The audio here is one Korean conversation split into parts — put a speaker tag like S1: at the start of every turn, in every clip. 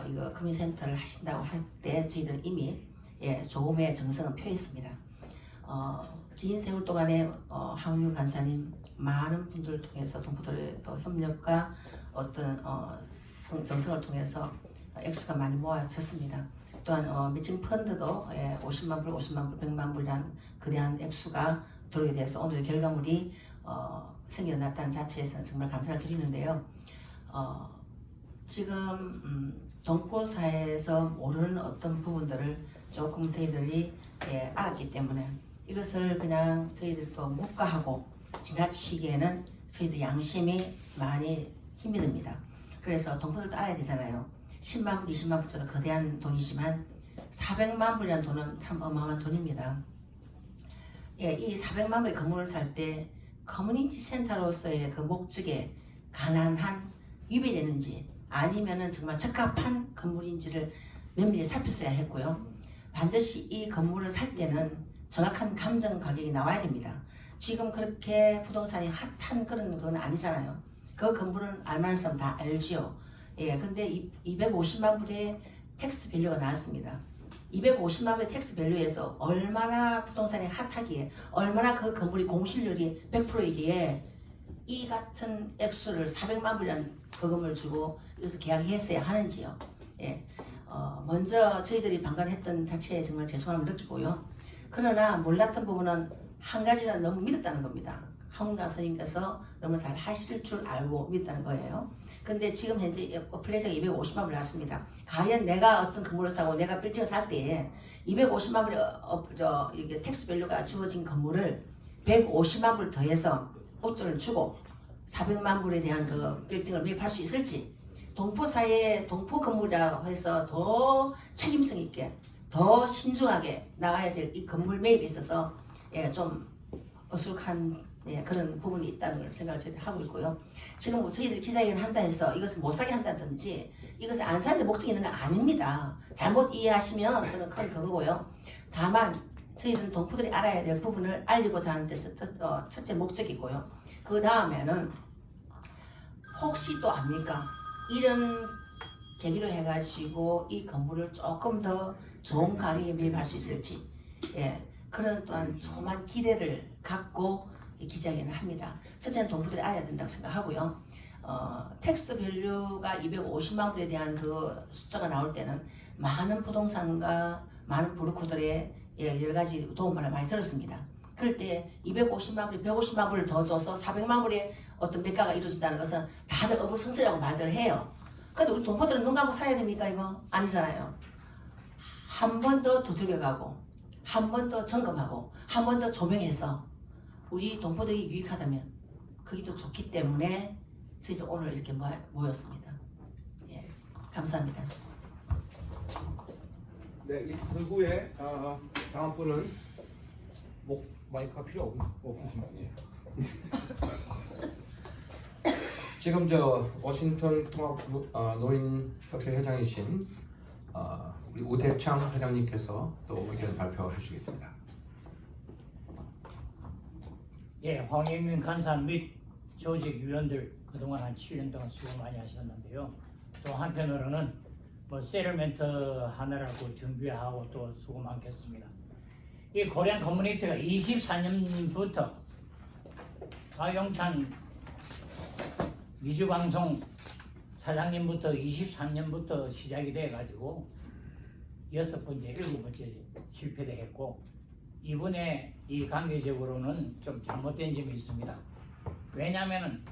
S1: 이거 커뮤니센터를 하신다고 할 때 저희들은 이미 조금의 정성을 표했습니다. 긴 세월 동안에 황유 간사님 많은 분들을 통해서 동포들의 협력과 어떤 정성을 통해서 액수가 많이 모아졌습니다. 또한 미팅 펀드도 50만 불, 50만 불, 100만 불이란 거대한 액수가 들어오게 돼서 오늘 결과물이 생겨났다는 자체에서는 정말 감사를 드리는데요. 지금 동포사회에서 모르는 어떤 부분들을 조금 저희들이 알았기 때문에 이것을 그냥 저희들도 묵과하고 지나치기에는 저희들 양심이 많이 힘이 듭니다. 그래서 동포들도 알아야 되잖아요. 10만 불, 20만 불 정도 거대한 돈이지만 400만 불이라는 돈은 참 어마어마한 돈입니다. 이 400만 불의 건물을 살 때 커뮤니티 센터로서의 그 목적에 가난한 위배되는지 아니면은 정말 적합한 건물인지를 면밀히 살폈어야 했고요. 반드시 이 건물을 살 때는 정확한 감정 가격이 나와야 됩니다. 지금 그렇게 부동산이 핫한 그런 건 아니잖아요. 그 건물은 알만한 사람 다 알지요. 근데 250만 불의 텍스 밸류가 나왔습니다. 250만 불의 텍스 밸류에서 얼마나 부동산이 핫하기에, 얼마나 그 건물이 공실률이 100%이기에 이 같은 액수를 400만 불이라는 거금을 주고 여기서 계약했어야 하는지요. 먼저 저희들이 방관했던 자체에 정말 죄송함을 느끼고요. 그러나 몰랐던 부분은 한 가지는 너무 믿었다는 겁니다. 황운강 선생님께서 너무 잘 하실 줄 알고 믿었다는 거예요. 근데 지금 현재 플레이자가 250만 불 나왔습니다. 과연 내가 어떤 건물을 사고 내가 빌딩을 살 때에 250만 불의 이게 텍스 밸류가 주어진 건물을 150만 불 더해서 옷돈을 주고 400만 불에 대한 그 빌딩을 매입할 수 있을지, 동포사회의 동포 건물이라고 해서 더 책임성 있게 더 신중하게 나가야 될 이 건물 매입에 있어서 좀 어수룩한 그런 부분이 있다는 걸 생각을 하고 있고요. 지금 저희들이 기자회견을 한다 해서 이것을 못 사게 한다든지 이것을 안 사는 데 목적이 있는 거 아닙니다. 잘못 이해하시면 그건 큰 그거고요. 다만 저희들은 동포들이 알아야 될 부분을 알리고자 하는 데서 첫째 목적이고요. 그 다음에는 혹시 또 압니까? 이런 계기로 해가지고 이 건물을 조금 더 좋은 가격에 매입할 수 있을지 그런 또한 조그만 기대를 갖고 기자회견을 합니다. 첫째는 동포들이 알아야 된다고 생각하고요. 텍스 밸류가 250만 불에 대한 그 숫자가 나올 때는 많은 부동산과 많은 브로커들의 여러 가지 도움을 많이 들었습니다. 그럴 때 250만 불, 150만 불을 더 줘서 400만 불의 어떤 매가가 이루어진다는 것은 다들 어부성설이라고 말들 해요. 근데 우리 동포들은 눈 감고 사야 됩니까 이거? 아니잖아요. 한 번 더 두들겨가고 한 번 더 점검하고 한 번 더 조명해서 우리 동포들이 유익하다면 그게 더 좋기 때문에 저희도 오늘 이렇게 모였습니다. 감사합니다.
S2: 네, 그 후에 다음 분은 마이크가 필요 없으십니까? 지금 워싱턴 통합 노인협회 회장이신 우리 우대창 회장님께서 또 의견 발표해 주시겠습니다.
S3: 황영민 간사 및 조직위원들 그동안 한 7년 동안 수고 많이 하셨는데요. 또 한편으로는 세틀멘트 하느라고 준비하고 또 수고 많겠습니다. 이 코리안 커뮤니티가 24년부터 박용찬 미주방송 사장님부터 23년부터 시작이 돼가지고 6번째, 7번째 실패를 했고 이번에 이 관계적으로는 좀 잘못된 점이 있습니다. 왜냐하면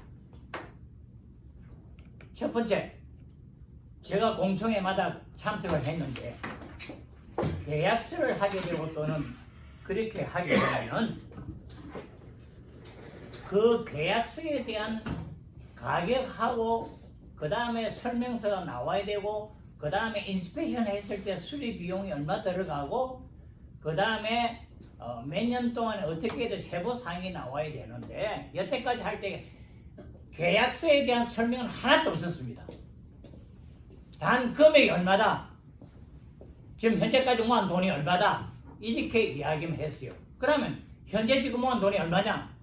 S3: 첫 번째, 제가 공청회마다 참석을 했는데 계약서를 하게 되고 또는 그렇게 하게 되면 그 계약서에 대한 가격하고 그 다음에 설명서가 나와야 되고 그 다음에 인스펙션 했을 때 수리 비용이 얼마 들어가고 그 다음에 몇 년 동안에 어떻게든 세부사항이 나와야 되는데 여태까지 할 때 계약서에 대한 설명은 하나도 없었습니다. 단 금액이 얼마다, 지금 현재까지 모은 돈이 얼마다 이렇게 이야기만 했어요. 그러면 현재 지금 모은 돈이 얼마냐?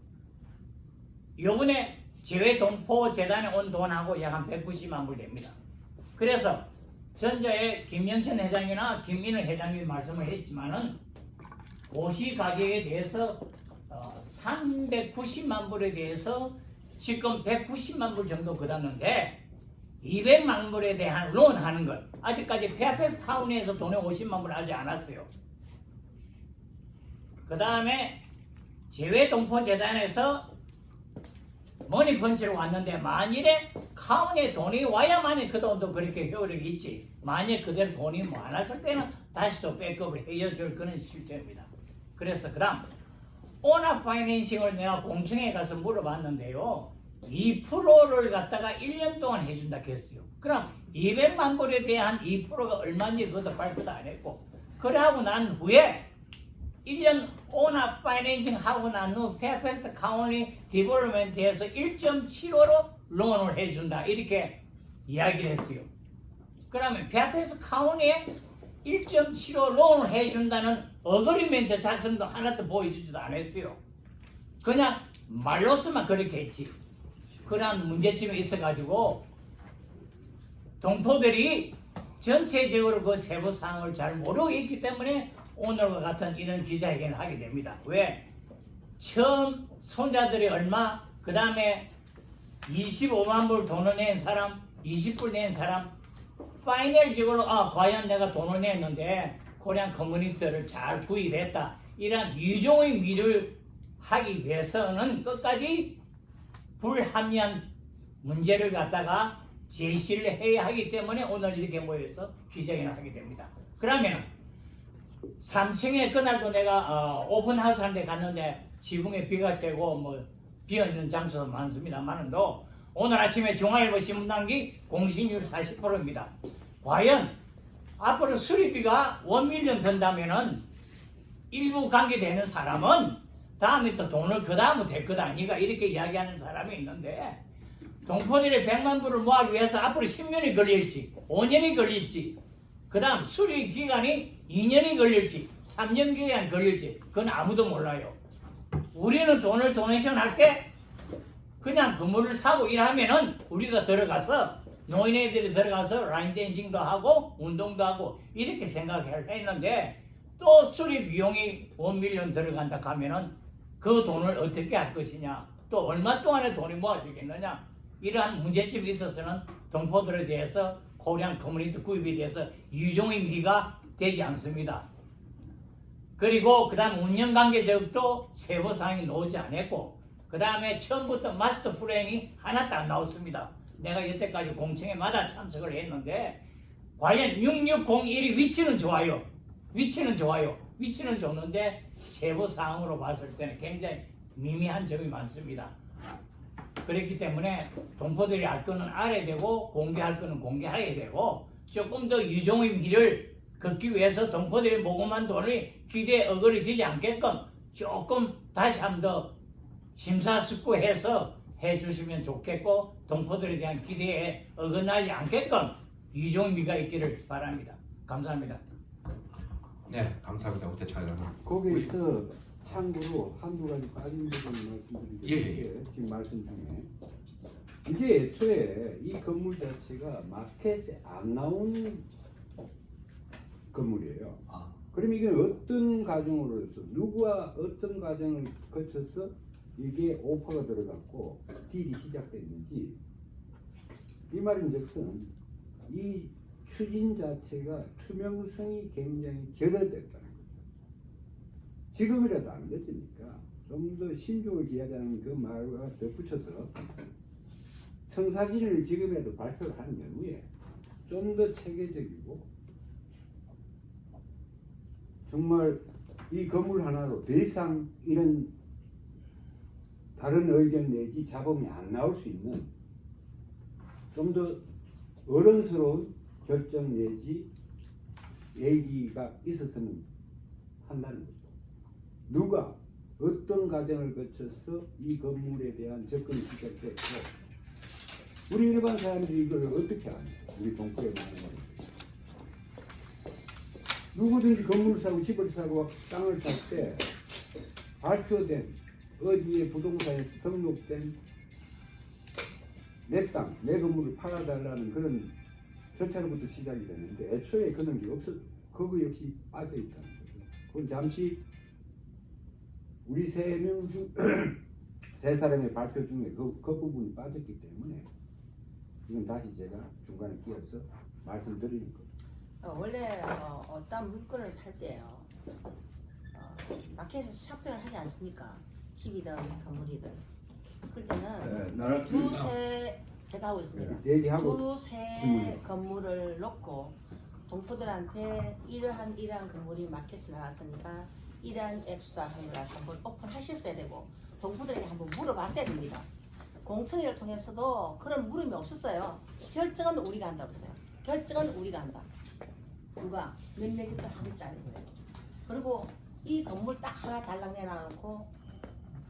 S3: 요번에 재외동포재단에 온 돈하고 약 한 190만 불 됩니다. 그래서 전자의 김영천 회장이나 김인호 회장님이 말씀을 했지만은 고시 가격에 대해서 390만 불에 대해서 지금 190만 불 정도 거뒀는데 200만 불에 대한 론 하는 것 아직까지 페어팩스 카운티에서 돈이 50만 불 하지 않았어요. 그 다음에 재외동포재단에서 머니펀치로 왔는데 만일에 카운티에 돈이 와야만이 그 돈도 그렇게 효력이 있지, 만약 그대로 돈이 많았을 때는 다시 또 백업을 해줄 그런 실정입니다. 그래서 그 다음 오너 파이낸싱을 내가 공청회에 가서 물어봤는데요, 2%를 갖다가 1년 동안 해준다 했어요. 그럼 200만 불에 대한 2%가 얼마인지 그것도 발표도 안 했고, 그래 하고 난 후에 1년 오너 파이낸싱 하고 난 후 페어팩스 카운티 디벨롭먼트에서 1.75로 론을 해준다 이렇게 이야기를 했어요. 그러면 페어팩스 카운티에 1.75 론을 해준다는 어그리멘트 작성도 하나도 보여주지도 않았어요. 그냥 말로서만 그렇게 했지. 그런 문제점이 있어가지고 동포들이 전체적으로 그 세부 사항을 잘 모르고 있기 때문에 오늘과 같은 이런 기자회견을 하게 됩니다. 왜? 처음 손자들이 얼마, 그 다음에 25만 불 돈을 낸 사람, 20불 낸 사람, 파이널적으로 과연 내가 돈을 냈는데 코리안 커뮤니티를 잘 구입했다, 이런 유종의 미를 하기 위해서는 끝까지 불합리한 문제를 갖다가 제시를 해야 하기 때문에 오늘 이렇게 모여서 기자회견을 하게 됩니다. 그러면 3층에 그날도 내가 오픈하우스 하는데 갔는데 지붕에 비가 새고 뭐 비어있는 장소도 많습니다만도 오늘 아침에 중앙일보 신문단기 공신률 40%입니다. 과연 앞으로 수리비가 1밀리언 든다면은 일부 관계되는 사람은 다음에 또 돈을 그 다음은 될 거다 아니가 이렇게 이야기하는 사람이 있는데, 동포들이 100만 불을 모아기 위해서 앞으로 10년이 걸릴지 5년이 걸릴지, 그 다음 수리 기간이 2년이 걸릴지 3년 기간이 걸릴지 그건 아무도 몰라요. 우리는 돈을 도네이션 할 때 그냥 건물을 사고 일하면은 우리가 들어가서 노인애들이 들어가서 라인 댄싱도 하고 운동도 하고 이렇게 생각했는데, 또 수리 비용이 1밀리언 들어간다 하면은 그 돈을 어떻게 할 것이냐, 또 얼마 동안에 돈이 모아지겠느냐, 이러한 문제점이 있어서는 동포들에 대해서 코리안 커뮤니티 구입에 대해서 유종의 미가 되지 않습니다. 그리고 그 다음 운영관계적도 세부사항이 나오지 않았고, 그 다음에 처음부터 마스터 플랜이 하나도 안 나왔습니다. 내가 여태까지 공청회마다 참석을 했는데 과연 6601이 위치는 좋아요. 위치는 좋아요. 위치는 좋는데 세부사항으로 봤을 때는 굉장히 미미한 점이 많습니다. 그렇기 때문에 동포들이 알 거는 알아야 되고 공개할 거는 공개해야 되고, 조금 더 유종의 미를 걷기 위해서 동포들이 모금한 돈이 기대에 어그러지지 않게끔 조금 다시 한 번 더 심사숙고해서 해주시면 좋겠고, 동포들에 대한 기대에 어긋나지 않게끔 유종의 미가 있기를 바랍니다. 감사합니다.
S2: 네, 감사합니다. 오태철 의원.
S4: 거기에서 참고로 한두 가지 빠진 부분 말씀드리겠는데,
S2: 예.
S4: 지금 말씀 중에 이게 애초에 이 건물 자체가 마켓에 안 나온 건물이에요. 그럼 이게 어떤 과정으로서 누구와 어떤 과정을 거쳐서 이게 오퍼가 들어갔고 딜이 시작됐는지, 이 말인즉슨 이 추진 자체가 투명성이 굉장히 결여됐다는 거죠. 지금이라도 안 됐으니까 좀 더 신중을 기하자는 그 말과 덧붙여서 청사진을 지금이라도 발표를 한 경우에 좀 더 체계적이고 정말 이 건물 하나로 더 이상 이런 다른 의견 내지 잡음이 안 나올 수 있는 좀 더 어른스러운 결정 내지 얘기가 있었으면 한다는 거죠. 누가 어떤 과정을 거쳐서 이 건물에 대한 접근이 시작됐고, 우리 일반 사람들이 이걸 어떻게 아냐, 우리 동포에 많은 거는. 누구든지 건물을 사고 집을 사고 땅을 살 때 발표된 어디에 부동산에서 등록된 내 땅, 내 건물을 팔아달라는 그런 첫차로부터 시작이 되는데 애초에 그런 게 없어. 그거 역시 빠져 있다는 거죠. 그건 잠시 우리 세 사람의 발표 중에 그 부분이 빠졌기 때문에 이건 다시 제가 중간에 끼어서 말씀드리는 거예요.
S1: 원래 어떤 물건을 살 때요 마켓에서 샵별을 하지 않습니까? 집이든 건물이든. 그럴 때는
S5: 나는
S1: 두세 제가 하고 있습니다.
S4: 얘기하고
S1: 두세
S4: 질문해.
S1: 건물을 놓고 동포들한테 이러한 건물이 마켓에 나왔으니까 이러한 액수다 하는 걸 한번 오픈하셨어야 되고 동포들에게 한번 물어봤어야 됩니다. 공청회를 통해서도 그런 물음이 없었어요. 결정은 우리가 한다고 했어요. 결정은 우리가 한다. 누가 몇 명이서 하겠다는 거예요. 그리고 이 건물 딱 하나 달랑 내놔놓고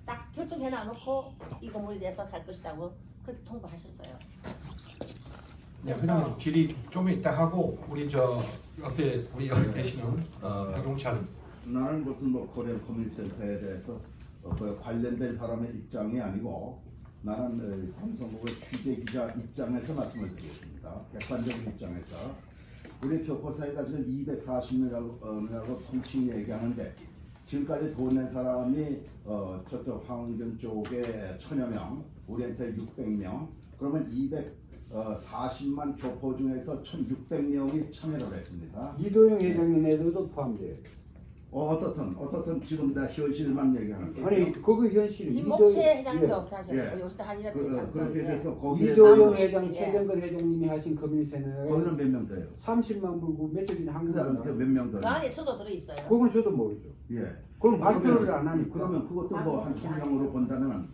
S1: 딱 결정해놔놓고 이 건물에 대해서 살 것이라고 그렇게 통보하셨어요.
S2: 네, 회장님 질의 좀 이따 하고 우리 저 옆에 우리 여기 계시는 박용찬
S5: 나는 무슨 뭐 코리안 커뮤니티센터에 대해서 그 관련된 사람의 입장이 아니고 나는 방송국의 취재 기자 입장에서 말씀을 드리겠습니다. 객관적인 입장에서 우리 교포사회가 지금 240명이라고 통칭 얘기하는데 지금까지 돈 낸 사람이 저쪽 황경 쪽에 1000여 명, 우리한테 600명, 그러면 240만 교포 중에서 1600명이 참여를 했습니다.
S4: 이도영 회장님에도 포함돼요.
S5: 어떻든 지금 다 현실만 얘기하는 거예요.
S4: 아니 그거 현실이
S1: 김목채 회장님도
S5: 예.
S1: 없다셔서 요시다 한이라
S5: 그렇게 돼서 거기에
S4: 이도영 회장,
S1: 예.
S4: 최병근 회장님이 하신 커뮤니티센터에
S5: 거기는 몇 명 돼요?
S4: 30만 불고 며칠 전에 한국에
S5: 그다음
S4: 나와요.
S5: 몇 명 더?
S1: 그 안에 저도 들어있어요.
S4: 그건 저도 모르죠.
S5: 예.
S4: 그럼 발표를 안 하니까.
S5: 그러면 그것도 뭐 한 1000명으로 본다면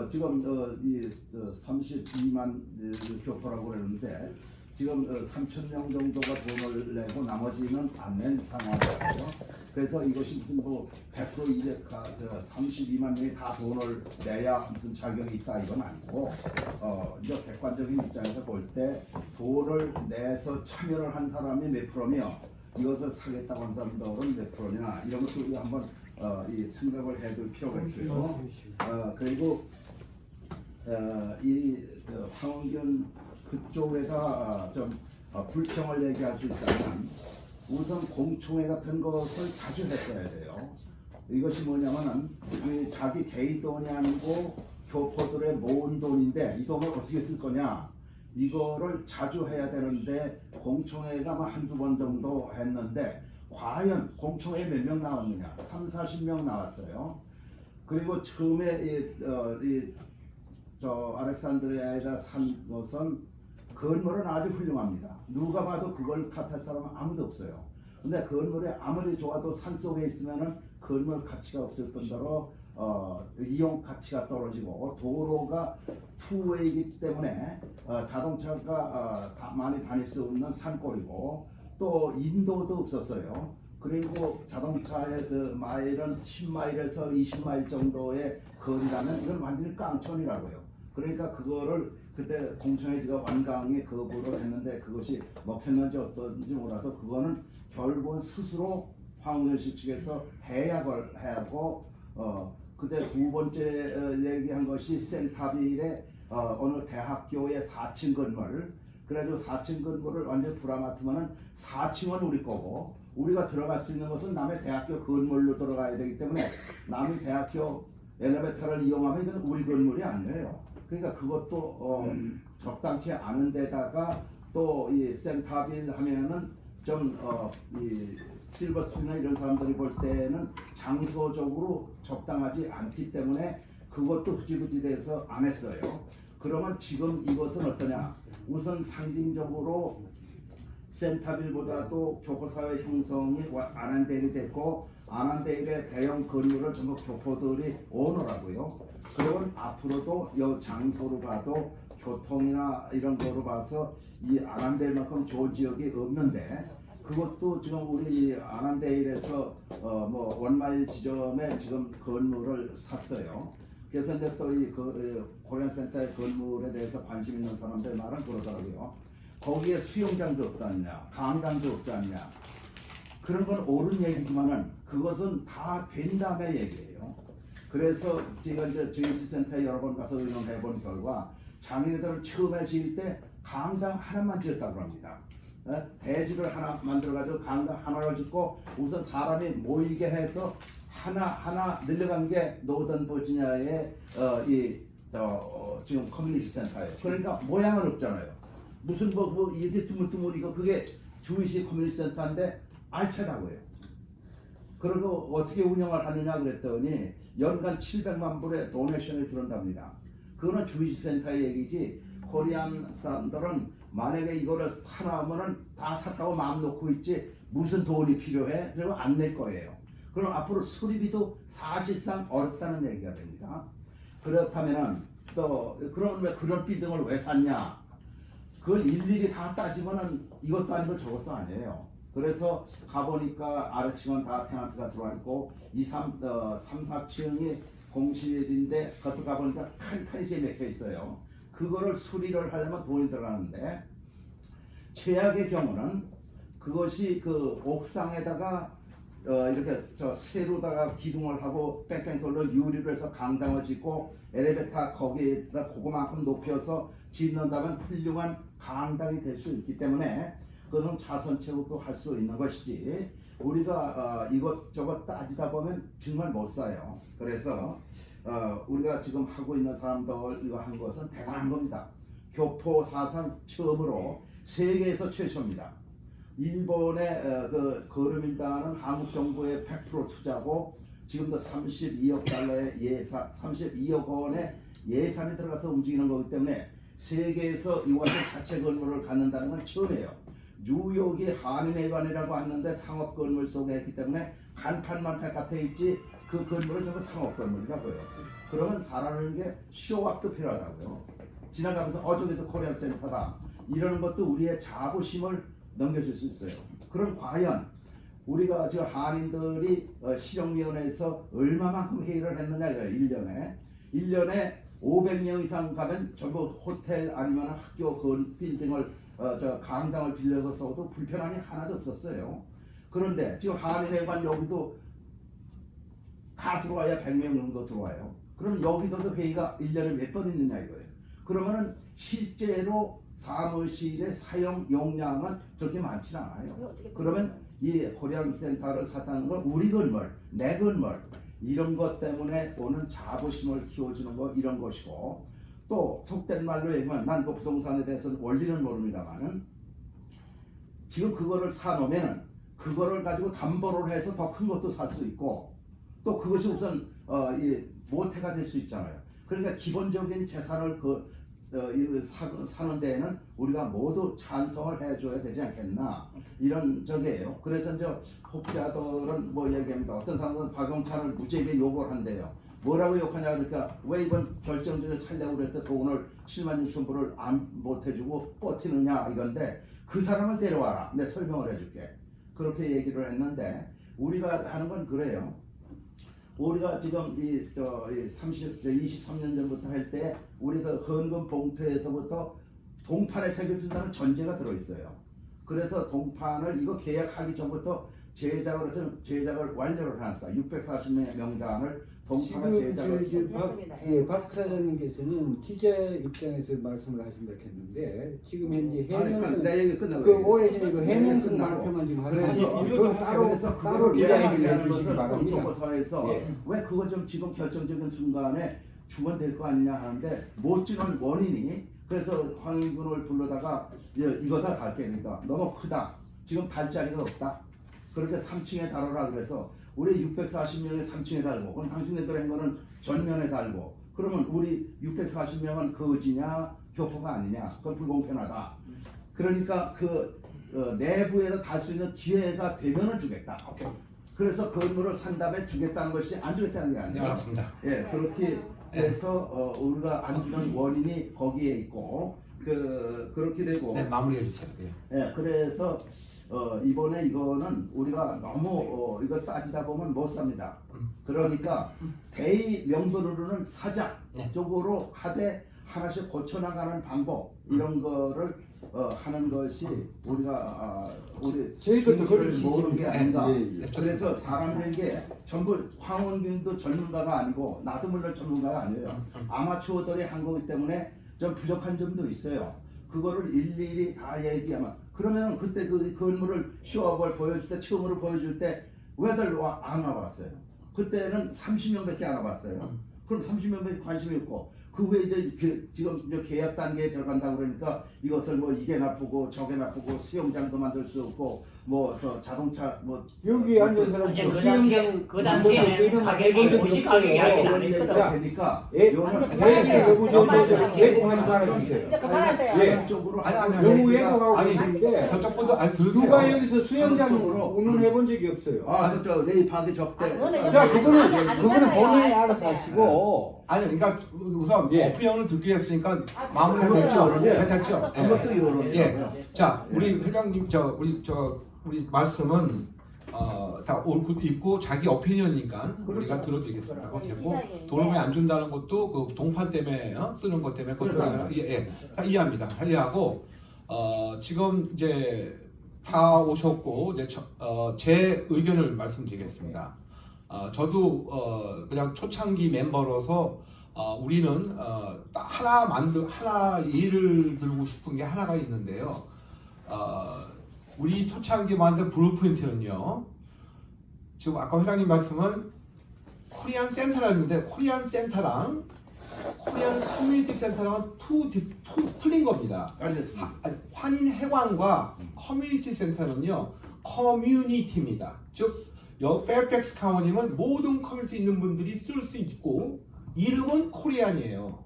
S5: 지금 이 32만 교포라고 그러는데 지금 3,000명 정도가 돈을 내고 나머지는 안 낸 상황이거든요. 그래서 이것이 무슨 뭐 100% 32만 명이 다 돈을 내야 무슨 자격이 있다 이건 아니고 이제 객관적인 입장에서 볼 때 돈을 내서 참여를 한 사람이 몇 프로며 이것을 사겠다고 하는 사람들은 몇 프로냐 이런 것도 우리가 한번 이 생각을 해둘 필요가 있어요. 그리고 이 황원균 그쪽에다 좀 불평을 얘기할 수 있다면 우선 공청회 같은 것을 자주 했어야 돼요. 이것이 뭐냐면은 자기 개인 돈이 아니고 교포들의 모은 돈인데 이 돈을 어떻게 쓸 거냐 이거를 자주 해야 되는데 공청회가 뭐 한두 번 정도 했는데 과연 공청회에 몇 명 나왔느냐 30-40명 나왔어요. 그리고 처음에 저 알렉산드리아에다 산 것은 건물은 아주 훌륭합니다. 누가 봐도 그걸 탓할 사람은 아무도 없어요. 근데 건물이 아무리 좋아도 산 속에 있으면은 건물 가치가 없을 뿐더러 이용 가치가 떨어지고 도로가 투웨이이기 때문에 자동차가 많이 다닐 수 없는 산골이고 또 인도도 없었어요. 그리고 자동차의 그 마일은 10마일에서 20마일 정도의 거리라면 이건 완전히 깡촌이라고요. 그러니까 그거를 그때 공청회가 완강히 거부를 했는데 그것이 먹혔는지 어떤지 몰라도 그거는 결국은 스스로 황운현 씨 측에서 해약을 하고 그때 두 번째 얘기한 것이 센타빌의 어느 대학교의 4층 건물 그래가지고 4층 건물을 완전 불안같으면은 4층은 우리 거고 우리가 들어갈 수 있는 것은 남의 대학교 건물로 들어가야 되기 때문에 남의 대학교 엘리베이터를 이용하면 이건 우리 건물이 아니에요. 그러니까 그것도 적당치 않은 데다가 또 이 센타빌 하면은 좀 이 실버스피나 이런 사람들이 볼 때는 장소적으로 적당하지 않기 때문에 그것도 흐지부지 돼서 안 했어요. 그러면 지금 이것은 어떠냐? 우선 상징적으로 센타빌보다도 교포사회 형성이 아난데일이 됐고 아난데일의 대형 건물을 전부 교포들이 오너라고요. 그러면 앞으로도 이 장소로 봐도 교통이나 이런 거로 봐서 이 아난데일만큼 좋은 지역이 없는데 그것도 지금 우리 아난데일에서 뭐 원마일 지점에 지금 건물을 샀어요. 그래서 이제 또 이 코리안 센터의 건물에 대해서 관심 있는 사람들 말은 그러더라고요. 거기에 수영장도 없지 않냐, 강당도 없지 않냐. 그런 건 옳은 얘기지만은 그것은 다 된 다음에 얘기예요. 그래서 제가 이제 JC 센터에 여러 번 가서 의논해 본 결과 장인들은 처음에 지을 때 강당 하나만 지었다고 합니다. 대지를 하나 만들어가지고 강당 하나를 짓고 우선 사람이 모이게 해서 하나 늘려간 게 노던 버지니아의 지금 커뮤니티 센터예요. 그러니까 모양은 없잖아요. 무슨 뭐 이렇게 드물드물이고 그게 주이시 커뮤니티 센터인데 알차다고요. 그리고 어떻게 운영을 하느냐 그랬더니 연간 700만 불의 도네이션을 들어온답니다. 그거는 주이시 센터의 얘기지. 코리안 사람들은 만약에 이거를 사놓으면은 다 샀다고 마음 놓고 있지 무슨 돈이 필요해? 그리고 안 낼 거예요. 그럼 앞으로 수리비도 사실상 어렵다는 얘기가 됩니다. 그렇다면은 또 그럼 왜 그런 빌딩을 왜 샀냐? 그걸 일일이 다 따지면은 이것도 아니고 저것도 아니에요. 그래서 가보니까 아래층은 다 테나트가 들어와 있고 3, 4층이 공실인데 그것도 가보니까 칸칸이 맥혀 있어요. 그거를 수리를 하려면 돈이 들어가는데 최악의 경우는 그것이 그 옥상에다가 이렇게 쇠로다가 기둥을 하고 뺑뺑 돌려 유리로 해서 강당을 짓고 엘리베이터 거기에다 그거만큼 높여서 짓는다면 훌륭한 강당이 될 수 있기 때문에 그것은 자선책으로 할 수 있는 것이지 우리가 이것저것 따지다 보면 정말 못 사요. 그래서 우리가 지금 하고 있는 사람들 이거 한 것은 대단한 겁니다. 교포 사상 처음으로 세계에서 최초입니다. 일본의 그 거름일단은 한국 정부의 100% 투자고 지금도 32억 달러의 예산, 32억 원의 예산이 들어가서 움직이는 거기 때문에 세계에서 이와의 자체 건물을 갖는다는 건 처음이에요. 뉴욕이 한인회관이라고 하는데 상업 건물 속에 했기 때문에 간판만 바깥에 있지 그 건물은 전부 상업 건물이라고요. 그러면 살아가는 게 쇼업도 필요하다고요. 지나가면서 저기도 코리안 센터다 이러는 것도 우리의 자부심을 넘겨줄 수 있어요. 그럼 과연 우리가 지금 한인들이 실용위원회에서 얼마만큼 회의를 했느냐 이거예요. 1년에 500명 이상 가면 전부 호텔 아니면 학교 그 빌딩을 강당을 빌려서 써도 불편함이 하나도 없었어요. 그런데 지금 한인회관 여기도 다 들어와야 100명 정도 들어와요. 그럼 여기서도 회의가 1년에 몇 번 있느냐 이거예요. 그러면은 실제로 사무실의 사용 용량은 그렇게 많지는 않아요. 그러면 이 코리안 센터를 샀다는 건 우리 건물, 내 건물 이런 것 때문에 오는 자부심을 키워주는 거 이런 것이고 또 속된 말로 얘기하면 난 그 부동산에 대해서는 원리는 모릅니다만은 지금 그거를 사놓으면 그거를 가지고 담보를 해서 더 큰 것도 살 수 있고 또 그것이 우선 모태가 될 수 있잖아요. 그러니까 기본적인 재산을 사는 데에는 우리가 모두 찬성을 해줘야 되지 않겠나 이런 적이에요. 그래서 이제 혹자들은 뭐 얘기합니다. 어떤 사람은 박용찬을 무지하게 욕을 한대요. 뭐라고 욕하냐 그러니까 왜 이번 결정전에 살려고 그랬더니 돈을 7만 6천 불을 못 해주고 버티느냐 이건데 그 사람을 데려와라. 내가 설명을 해줄게. 그렇게 얘기를 했는데 우리가 하는 건 그래요. 우리가 지금 23년 전부터 할 때 우리가 헌금 봉투에서부터 동판에 새겨준다는 전제가 들어있어요. 그래서 동판을 이거 계약하기 전부터 제작을 해서 제작을 완료를 하니까 640명의 명단을 동판을 제작을
S4: 박 사장님께서는 기자 입장에서 말씀을 하신다 했는데 지금 현재 해명성
S5: 내 얘기 끝나고
S4: 그 올해 전에 그 해명성 발표만 지금 하셔서
S5: 그래서
S4: 따로 기자회견을 해주시기
S5: 것을
S4: 바랍니다.
S5: 공통거사에서 왜 그거 좀 지금 결정적인 순간에 주면 될 거 아니냐 하는데 못 주는 원인이 그래서 황인군을 불러다가 이거다 달게 그러니까 너무 크다. 지금 달 자리가 없다. 그렇게 3층에 달아라 그래서 우리 640명에 3층에 달고 그럼 당신네들 한 거는 전면에 달고 그러면 우리 640명은 거지냐 교포가 아니냐 그건 불공평하다. 그러니까 그 내부에서 달 수 있는 기회가 되면은 주겠다.
S2: 오케이.
S5: 그래서 건물을 산 다음에 주겠다는 것이 안 주겠다는 게
S2: 네,
S5: 아니에요.
S2: 알았습니다.
S5: 예, 그렇게 해서 우리가 안 주는 원인이 거기에 있고 그렇게 되고
S2: 네, 마무리해 주세요. 예.
S5: 예, 그래서 이번에 이거는 우리가 너무 이거 따지다 보면 못 삽니다. 그러니까 대의 명분으로는 사자
S2: 네.
S5: 쪽으로 하되 하나씩 고쳐나가는 방법 이런 거를 하는 것이 우리가 우리
S4: 저희들도 그걸
S5: 모르는 게 아닌가.
S4: 예, 예.
S5: 그래서 사람들에게 전부 황원균도 전문가가 아니고 나도 물론 전문가가 아니에요. 아마추어들이 한 거기 때문에 좀 부족한 점도 있어요. 그거를 일일이 다 얘기하면 그러면 그때 그 건물을 쇼업을 보여줄 때 처음으로 보여줄 때 왜들 안 와봤어요? 그때는 30명밖에 안 와봤어요. 그럼 30명밖에 관심이 없고 그 후에 이제 지금 이제 계약 단계에 들어간다 그러니까 이것을 뭐 이게 나쁘고 저게 나쁘고 수영장도 만들 수 없고 뭐 저 자동차 뭐
S4: 여기 앉은 사람
S3: 이제
S4: 수영장
S3: 그 당시에는 가격이 무시 가격이 아니긴 안 했거든.
S5: 되니까
S4: 예,
S5: 요거는
S4: 개봉하지 말아주세요.
S6: 이제 그만하세요.
S4: 예.
S5: 쪽으로
S2: 아니,
S4: 너무 왜곡하고
S2: 아니,
S4: 계시는데
S2: 저쪽 분도 아니 들으세요.
S4: 누가 여기서 수영장
S5: 쪽으로.
S4: 운운해본 적이 없어요.
S5: 저 레이 파기 적대
S4: 자, 그거는
S6: 아니잖아요.
S4: 본인이 알아서
S6: 아니,
S4: 하시고.
S2: 아니 그러니까 우선
S4: 예.
S2: 오피니언을 듣기로 했으니까
S6: 아,
S2: 마무리를
S5: 그렇죠.
S2: 했죠.
S5: 예.
S2: 됐죠.
S5: 그것도 요런
S2: 예. 자, 우리 회장님 우리 말씀은 다 옳고 있고 자기 오피니언이니까 우리가 들어드리겠습니다. 그거 되고 돈을 왜 안 준다는 것도 그 동판 때문에 쓰는 것 때문에 그것도
S5: 그렇습니다.
S2: 다 이해합니다. 다 이해하고 지금 이제 다 오셨고 이제 제 의견을 말씀드리겠습니다. 저도 그냥 초창기 멤버로서 우리는 딱 하나 예를 들고 싶은 게 하나가 있는데요. 우리 초창기 만든 블루프린트는요. 지금 아까 회장님 말씀은 코리안 센터라는데 코리안 센터랑 코리안 커뮤니티 센터랑은 투 틀린 겁니다. 환인 해관과 커뮤니티 센터는요 커뮤니티입니다. 즉 페어팩스 카운티는 모든 커뮤니티 있는 분들이 쓸 수 있고 이름은 코리안이에요.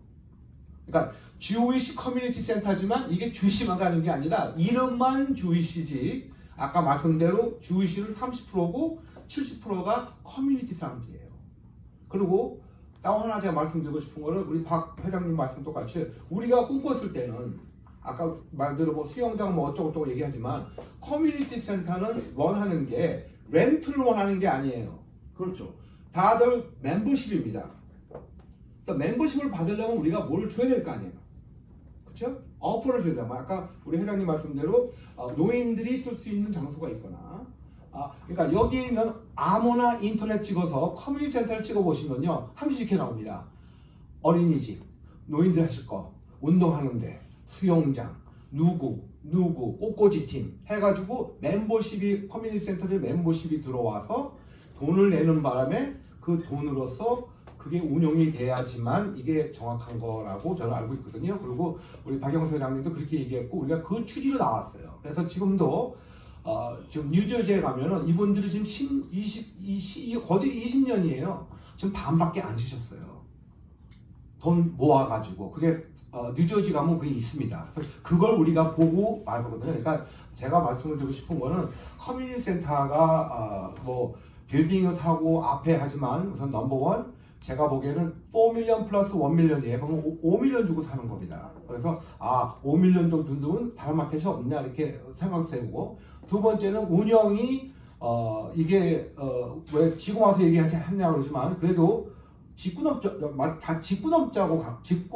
S2: 그러니까 주이시 커뮤니티 센터지만 이게 주이시만 가는 게 아니라 이름만 주이시지 아까 말씀대로 주이시는 30%고 70%가 커뮤니티 사람들이에요. 그리고 또 하나 제가 말씀드리고 싶은 거는 우리 박 회장님 말씀 똑같이 우리가 꿈꿨을 때는 아까 말대로 뭐 수영장 뭐 어쩌고저쩌고 얘기하지만 커뮤니티 센터는 원하는 게 렌트를 원하는 게 아니에요.
S5: 그렇죠.
S2: 다들 멤버십입니다. 그러니까 멤버십을 받으려면 우리가 뭘 줘야 될 거 아니에요. 그렇죠? 어퍼를 줘야 돼요. 아까 우리 회장님 말씀대로 노인들이 쓸 수 있는 장소가 있거나 그러니까 여기 있는 아무나 인터넷 찍어서 커뮤니티 센터를 찍어보시면요 한 가지 이렇게 나옵니다. 어린이집, 노인들 하실 거, 운동하는데, 수영장, 누구, 꽃꽂이팀 해가지고 멤버십이 커뮤니티 센터에 멤버십이 들어와서 돈을 내는 바람에 그 돈으로서 그게 운영이 돼야지만 이게 정확한 거라고 저는 알고 있거든요. 그리고 우리 박영수 회장님도 그렇게 얘기했고 우리가 그 추리로 나왔어요. 그래서 지금도 지금 뉴저지에 가면은 이분들이 지금 거의 20년이에요. 지금 반밖에 안 주셨어요. 돈 모아가지고 그게 뉴저지 가면 그게 있습니다. 그래서 그걸 우리가 보고 알거든요. 그러니까 제가 말씀을 드리고 싶은 거는 커뮤니티 센터가 뭐 빌딩을 사고 앞에 하지만 우선 넘버원 제가 보기에는 4밀리언 플러스 1밀리언이에요. 그러면 5밀리언 주고 사는 겁니다. 그래서 5밀리언 정도 준 다른 마켓이 없냐 이렇게 생각도 되고 두 번째는 운영이 이게 왜 지금 와서 얘기하냐 그러지만 그래도 짚고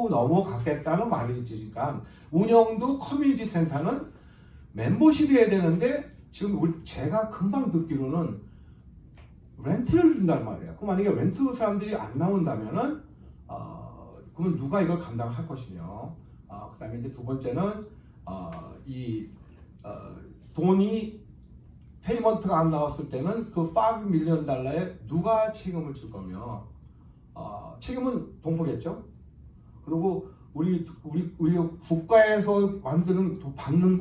S2: 넘어가겠다는 말이지니까 운영도 커뮤니티 센터는 멤버십이 해야 되는데 지금 제가 금방 듣기로는 렌트를 준단 말이에요. 그럼 만약에 렌트 사람들이 안 나온다면은 그러면 누가 이걸 감당할 것이며 그다음에 이제 두 번째는 돈이 페이먼트가 안 나왔을 때는 그 $5밀리언에 누가 책임을 질 거며 책임은 동포겠죠. 그리고 우리 국가에서 받는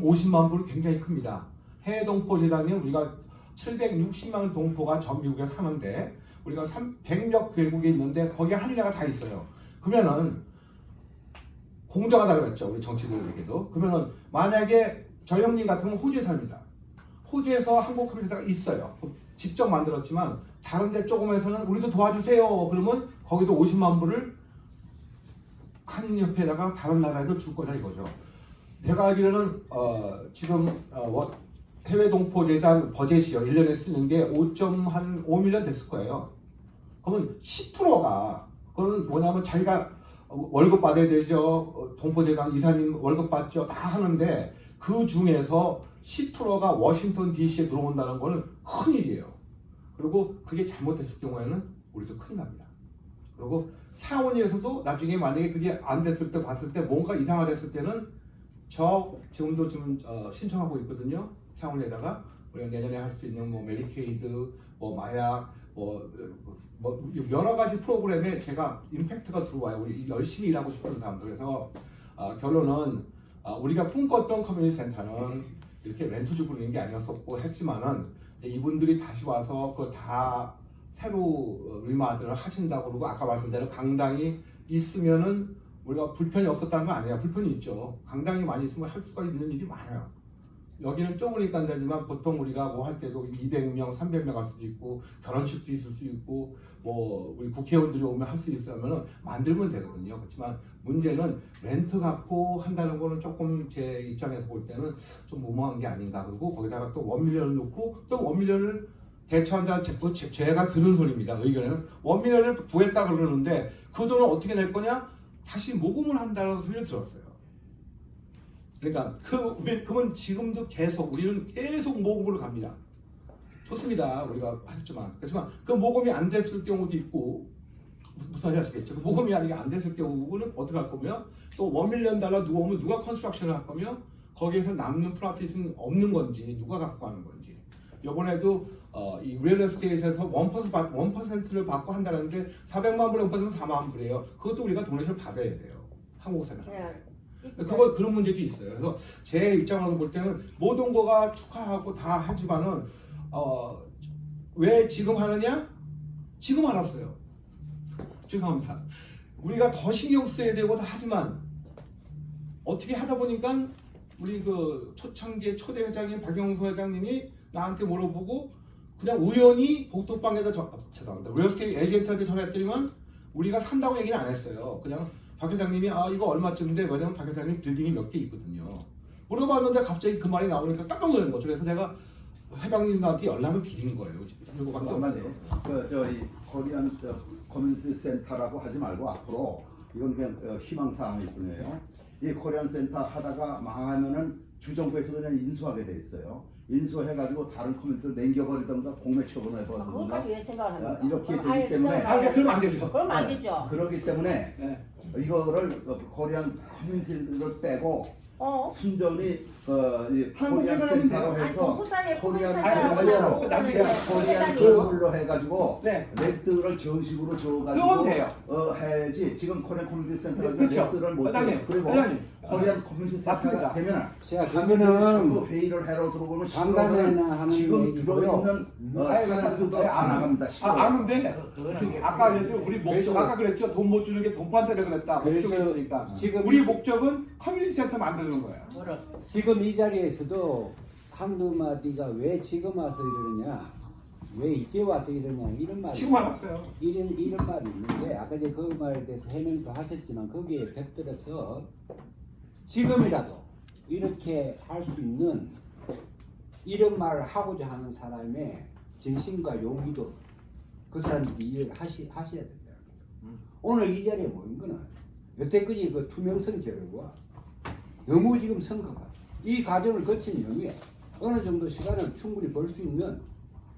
S2: 50만 불이 굉장히 큽니다. 해외 동포 재단이 우리가 760만 동포가 전 미국에 사는데 우리가 100몇 개국에 있는데 거기에 한인회가 다 있어요. 그러면은 공정하다고 그랬죠. 우리 정치인들에게도. 그러면은 만약에 저 형님 같으면 호주에 삽니다. 호주에서 한국 커뮤니티가 있어요. 직접 만들었지만 다른 데 조금에서는 우리도 도와주세요. 그러면 거기도 50만 불을 한인협회에다가 다른 나라에도 줄 거냐 이거죠. 제가 알기로는 지금 해외 동포재단 버젯이요. 1년에 쓰는 게 5.5밀리언 됐을 거예요. 그러면 10%가 그거는 뭐냐면 자기가 월급 받아야 되죠. 동포재단 이사님 월급 받죠. 다 하는데 그 중에서 10%가 워싱턴 DC에 들어온다는 거는 큰일이에요. 그리고 그게 잘못됐을 경우에는 우리도 큰일 납니다. 그리고 사원위에서도 나중에 만약에 그게 안 됐을 때 봤을 때 뭔가 이상하다 했을 때는 저 지금도 신청하고 있거든요. 태양을에다가 우리가 내년에 할 수 있는 뭐 메디케이드, 뭐 마약, 뭐 여러 가지 프로그램에 제가 임팩트가 들어와요. 우리 열심히 일하고 싶은 사람들. 그래서 결론은 우리가 꿈꿨던 커뮤니티 센터는 이렇게 렌트주고 있는 게 아니었었고 했지만은 이분들이 다시 와서 그걸 다 새로 리마들을 하신다고 그러고 아까 말씀대로 강당이 있으면은 우리가 불편이 없었다는 건 아니에요. 불편이 있죠. 강당이 많이 있으면 할 수가 있는 일이 많아요. 여기는 좁으니까 안 되지만 보통 우리가 뭐 할 때도 200명, 300명 할 수도 있고 결혼식도 있을 수 있고 뭐 우리 국회의원들이 오면 할 수 있으면은 만들면 되거든요. 그렇지만 문제는 렌트 갖고 한다는 거는 조금 제 입장에서 볼 때는 좀 무모한 게 아닌가. 그리고 거기다가 또 1밀리언을 놓고 또 1밀리언을 대처한다는 제가 들은 소리입니다. 의견에는 1밀리언을 구했다 그러는데 그 돈을 어떻게 낼 거냐? 다시 모금을 한다는 소리를 들었어요. 그러니까 그러면 지금도 우리는 계속 모금으로 갑니다. 좋습니다. 우리가 하셨지만 그렇지만 그 모금이 안 됐을 경우도 있고 무슨 말인지 아시겠죠? 그 모금이 안 됐을 경우는 어떻게 할 거며 또 $1밀리언 누워오면 누가 컨스트럭션을 할 거며 거기에서 남는 프로핏은 없는 건지 누가 갖고 하는 건지 이번에도 이 리얼 에스테이트에서 1%를 받고 한다는데 400만 불에 1%는 4만 불이에요. 그것도 우리가 도네이션을 받아야 돼요. 한국 생각. 그런 문제도 있어요. 그래서 제 입장으로 볼 때는 모든 거가 축하하고 다 하지만은 왜 지금 하느냐? 지금 알았어요. 죄송합니다. 우리가 더 신경 써야 되고 다 하지만 어떻게 하다 보니까 우리 그 초창기의 초대 회장인 박영수 회장님이 나한테 물어보고 그냥 우연히 복덕방에다 죄송합니다. 리얼스테이트 에이전트한테 전화했더니만 우리가 산다고 얘기는 안 했어요. 그냥 박 회장님이 이거 얼마쯤인데 왜냐면 박 회장님 빌딩이 몇 개 있거든요. 물어봤는데 갑자기 그 말이 나오니까 깜짝 놀란 거죠. 그래서 제가 회장님한테 연락을 드린 거예요. 이거밖에 없어요.
S5: 저희 코리안 커뮤니티 센터라고 하지 말고 앞으로 이건 그냥 희망사항일 뿐이에요. 이 코리안 센터 하다가 망하면은 주정부에서 그냥 인수하게 돼 있어요. 인수해가지고 다른 커뮤니티로 남겨버리던가 공매 처분해버리던가
S6: 그것까지 왜 생각을 합니까?
S5: 이렇게
S6: 그럼 아예
S5: 되기 때문에
S2: 그러면 안 되죠.
S6: 그럼 안 되죠.
S5: 그렇기 때문에
S2: 네.
S5: 이거를 코리안 커뮤니티를 빼고 순전히 이
S2: 한국
S5: 코리안
S2: 회관하면
S5: 센터로
S2: 돼요.
S5: 해서
S6: 부산에
S5: 코리안
S6: 코리안
S5: 코리안 그걸로 해가지고
S2: 네.
S5: 렌트를 저식으로
S2: 그건
S5: 줘가지고
S2: 돼요.
S5: 해야지 지금 코리안 커뮤니티 센터가
S2: 네, 그쵸.
S5: 렌트를 못
S2: 회장님,
S5: 줘. 그리고
S2: 회장님.
S5: 코리안 커뮤니티 센터가
S2: 맞습니다.
S5: 되면
S4: 자,
S5: 전부
S4: 그거는
S5: 회의를 하러 들어오면
S4: 간담회나 하는
S5: 지금
S4: 얘기고요.
S5: 들어있는 타이틀도 안 나갑니다.
S2: 아는데
S3: 그거는
S2: 아까 그랬죠. 우리 목적
S4: 그래서-
S2: 아까 그랬죠. 돈 못 주는 게 돈판대로 그랬다.
S4: 그래서
S2: 목적이 있으니까.
S4: 지금
S2: 우리 목적은 커뮤니티 센터 만드는 거예요.
S4: 지금 이 자리에서도 한두 마디가 왜 지금 와서 이러느냐, 왜 이제 와서 이러냐 이런 말이
S2: 지금 알았어요.
S4: 이런 말이 있는데 아까 이제 그 말에 대해서 해명도 하셨지만 거기에 곁들여서 지금이라도 이렇게 할 수 있는 이런 말을 하고자 하는 사람의 진심과 용기도 그 사람들이 이해를 하셔야 된다. 오늘 이 자리에 모인 거는 여태까지 그 투명성 결과 너무 지금 성급한 이 과정을 거친 이후에 어느 정도 시간을 충분히 벌 수 있는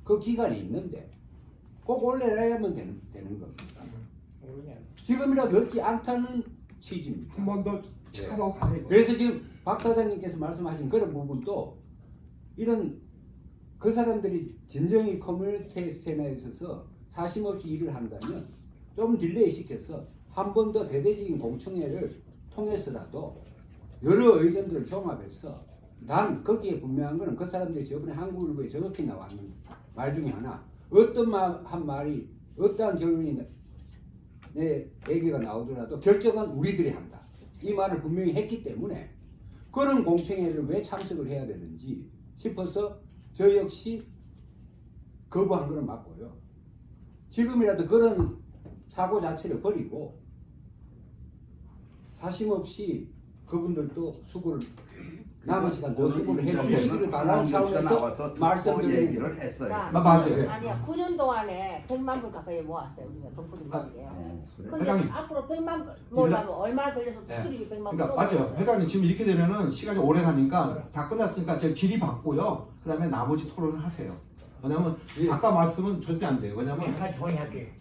S4: 그 기간이 있는데 꼭 올려내야만 되는 겁니다. 지금이라도 늦지 않다는 취지입니다.
S2: 한 번 더 차로 가요.
S4: 그래서 지금 박 사장님께서 말씀하신 그런 부분도 이런 그 사람들이 진정이 커뮤니티 센터에 있어서 사심 없이 일을 한다면 좀 딜레이 시켜서 한 번 더 대대적인 공청회를 통해서라도 여러 의견들을 종합해서 난 거기에 분명한 거는 그 사람들이 저번에 한국일보에 정확히 나왔는 말 중에 하나 어떤 한 말이 어떠한 결론이 내 얘기가 나오더라도 결정은 우리들이 한다. 이 말을 분명히 했기 때문에 그런 공청회를 왜 참석을 해야 되는지 싶어서 저 역시 거부한 거는 맞고요. 지금이라도 그런 사고 자체를 버리고 사심 없이 그분들도 수고를 남은 시간 더 수고를 해주시기를 바라는 차원에서 말씀드리는
S5: 얘기를 했어요.
S6: 자,
S2: 맞아요.
S6: 아니야. 9년 동안에 100만 불 가까이 모았어요. 우리가 돈부들 모으게요.
S5: 그래.
S6: 근데
S2: 회장님.
S6: 앞으로 100만 불 모으려면 얼마 걸려서
S2: 네.
S6: 수립이 100만 불
S2: 그러니까 맞아요. 회장님 지금 이렇게 되면은 시간이 오래 가니까 다 끝났으니까 제가 질의 받고요. 그다음에 나머지 토론을 하세요. 왜냐면 아까 말씀은 절대 안 돼요. 왜냐면
S3: 내가 조용하게.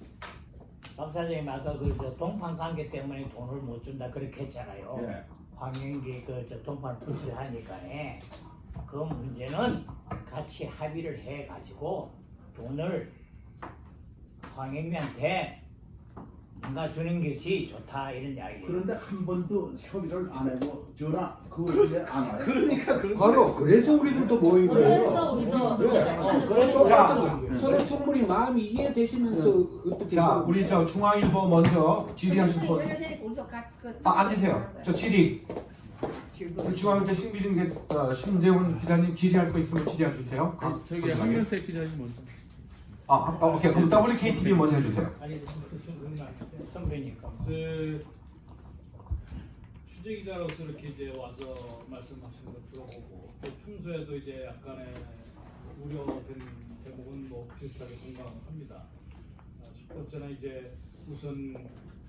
S3: 박 사장님 아까 그래서 동판 관계 때문에 돈을 못 준다 그렇게 했잖아요.
S5: 예.
S3: 황영기 그저 동판 분실 하니까네 그 문제는 같이 합의를 해 가지고 돈을 황영미한테 뭔가 주는 것이 좋다 이런 이야기예요.
S5: 그런데 한 번도 협의를 안 하고 전화 그거 안 와요.
S2: 그러니까
S4: 바로 그래서 우리들도 모인 거예요.
S6: 그래서 우리도
S3: 그래서
S2: 자,
S4: 서로 충분히 마음이 이해되시면서 어떻게
S2: 자, 우리 저 중앙일보 먼저 질의하실 분. 앉으세요. 저 질의. 우리 중앙일보 신재훈 기자님 질의할 거 있으면 질의해 주세요.
S7: 저기 한명태 기자님 먼저.
S2: 오케이. 그럼 WKTV 먼저 해주세요.
S3: 아니 선배니까.
S7: 그 취재 기자로서 이렇게 이제 와서 말씀하시는 거 들어보고 또 평소에도 이제 약간의 우려된 대목은 뭐 비슷하게 공감합니다. 첫 번째는 이제 우선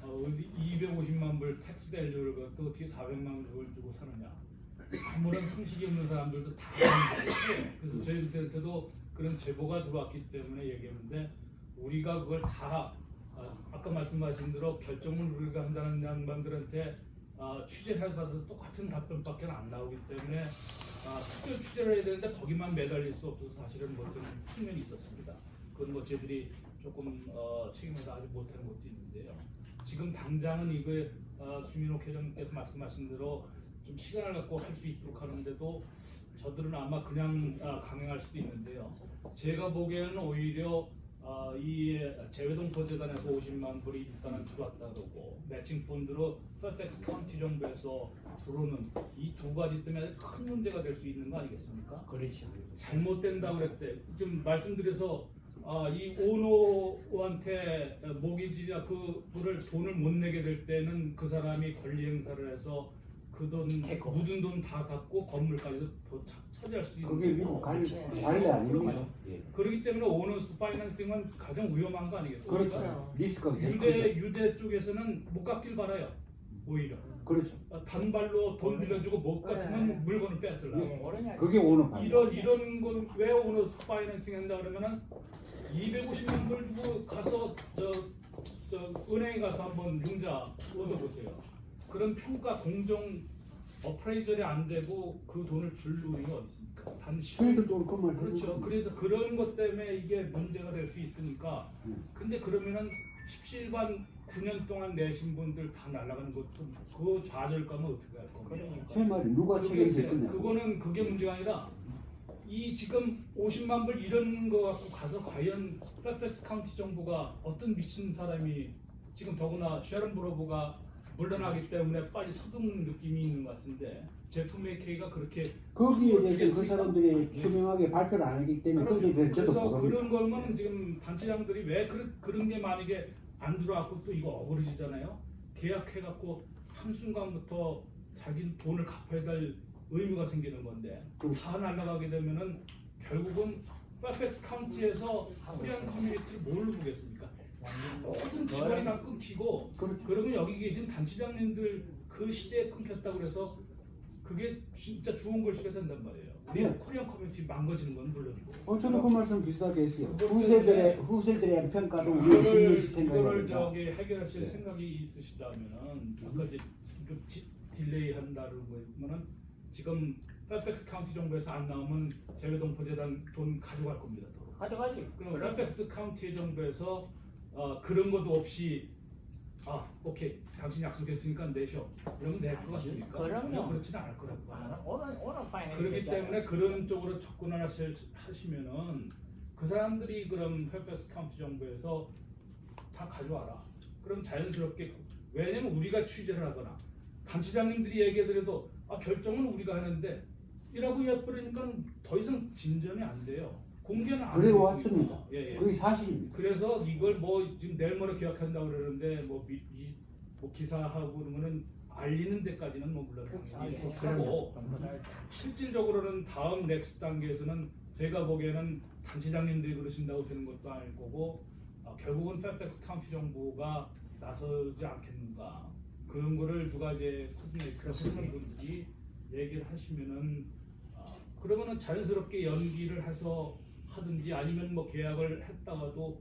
S7: 250만 불 텍스 밸류를 갖고 어떻게 400만 불을 주고 사느냐. 아무런 상식이 없는 사람들도 다 아는 거예요. 그래서 저희들한테도 그런 제보가 들어왔기 때문에 얘기했는데 우리가 그걸 다 아까 말씀하신 대로 결정을 우리가 한다는 양반들한테 취재를 해봐서 똑같은 답변밖에 안 나오기 때문에 특별 취재를 해야 되는데 거기만 매달릴 수 없어서 사실은 뭐 어떤 측면이 있었습니다. 그건 뭐 저희들이 조금 책임을 다하지 못한 것도 있는데요. 지금 당장은 이거에 김인옥 회장님께서 말씀하신 대로 좀 시간을 갖고 할 수 있도록 하는데도 저들은 아마 그냥 강행할 수도 있는데요. 제가 보기에는 오히려 이 재외동포 재단에서 50만 불이 일단은 들어왔다 그러고 매칭 펀드로 퍼펙스 카운티 정부에서 주로는 이 두 가지 때문에 큰 문제가 될 수 있는 거 아니겠습니까?
S3: 그렇죠.
S7: 잘못된다 그랬대. 좀 말씀드려서 이 오너한테 모기지나 그분을 돈을 못 내게 될 때는 그 사람이 권리 행사를 해서 그 돈
S3: 태코.
S7: 묻은 돈 다 갖고 건물까지도 더 차지할 수 있는
S4: 그게
S7: 거고.
S4: 관리 아닙니까? 예.
S7: 그렇기 때문에 오너스 파이낸싱은 가장 위험한 거 아니겠습니까?
S4: 그렇죠. 리스크가 제일 크죠.
S7: 유대 쪽에서는 못 갚길 바라요. 오히려
S4: 그렇죠.
S7: 단발로 돈 빌려주고 못 갚으면 물건을 뺏으려고.
S4: 그게 오는 방.
S7: 이런 건 왜 오너스 파이낸싱 한다 그러면은 250만 불 주고 가서 저 은행에 가서 한번 융자 얻어보세요. 그런 평가 공정 어프레이저이 안 되고 그 돈을 줄 놈이 어디 있습니까? 단
S4: 수혜들도 올 것만
S7: 그렇죠. 그래서 그런 것 때문에 이게 문제가 될 수 있으니까. 근데 그러면은 17반 9년 동안 내신 분들 다 날아가는 것도 그 좌절감은 어떻게 할 겁니까?
S4: 제 말이 누가 책임질 거냐.
S7: 그거는 그게 문제가 아니라 이 지금 50만 불 이런 거 갖고 가서 과연 페펙스 카운티 정부가 어떤 미친 사람이 지금 더구나 쉐런 브로브가 물러나기 때문에 빨리 서두는 느낌이 있는 것 같은데 제프 메이케이가 그렇게
S4: 거기에 대해서 그
S7: 주겠습니까?
S4: 사람들이 투명하게 발표를 안 하기 때문에 거기에 대해서 저도
S7: 그래서
S4: 모릅니다.
S7: 그런 거는 지금 단체장들이 왜 그런 게 만약에 안 들어왔고 또 이거 어그러지잖아요. 계약해갖고 한순간부터 자기 돈을 갚아야 될 의무가 생기는 건데 다 날아가게 되면은 결국은 페펙스 카운티에서 코리안 커뮤니티를 뭘로 보겠습니까? 모든 지원이 다 끊기고 그러면 여기 계신 단체장님들 그 시대에 끊겼다고 그래서 그게 진짜 좋은 글씨가 된단 말이에요.
S4: 네.
S7: 코리안 커뮤니티 망가지는 건 물론이고.
S4: 저는 그 말씀 비슷하게 했어요. 후세들에 대한 평가도 우리가 중요시
S7: 이거를
S4: 생각합니다.
S7: 저기 해결하실
S4: 네.
S7: 생각이 있으시다면은 아까 이제 좀 딜레이 한다는 거면은 지금 페펙스 카운티 정부에서 안 나오면 재외동포재단 돈 가져갈 겁니다. 더.
S3: 가져가지.
S7: 그럼 페펙스 카운티 정부에서 그런 것도 없이 오케이 당신 약속했으니까 내셔. 그러면 낼 것 같습니까?
S3: 그럼요.
S7: 전혀 그렇지는 않을 거라고.
S3: 오늘 파이낸스
S7: 그렇기 때문에 그런 쪽으로 접근을 하시면은 그 사람들이 그럼 페펙스 카운티 정부에서 다 가져와라. 그럼 자연스럽게 왜냐면 우리가 취재를 하거나 단체장님들이 얘기해드려도 결정은 우리가 하는데 이라고 해버리니까 더 이상 진전이 안 돼요. 공개는 안
S4: 그래
S7: 되고
S4: 왔습니다.
S7: 있으니까. 예.
S4: 그게 사실입니다.
S7: 그래서 이걸 뭐 지금 내일 모레 기약한다고 그러는데 뭐 기사하고 그러면은 알리는 데까지는 뭐 물론 당연히 하고 실질적으로는 다음 넥스트 단계에서는 제가 보기에는 단체장님들이 그러신다고 되는 것도 아닐 거고 결국은 페펙스 카운티 정부가 나서지 않겠는가 그런 거를 누가 이제 코디네이터 하시는 분들이 얘기를 하시면은 그러면은 자연스럽게 연기를 해서 하든지 아니면 뭐 계약을 했다가도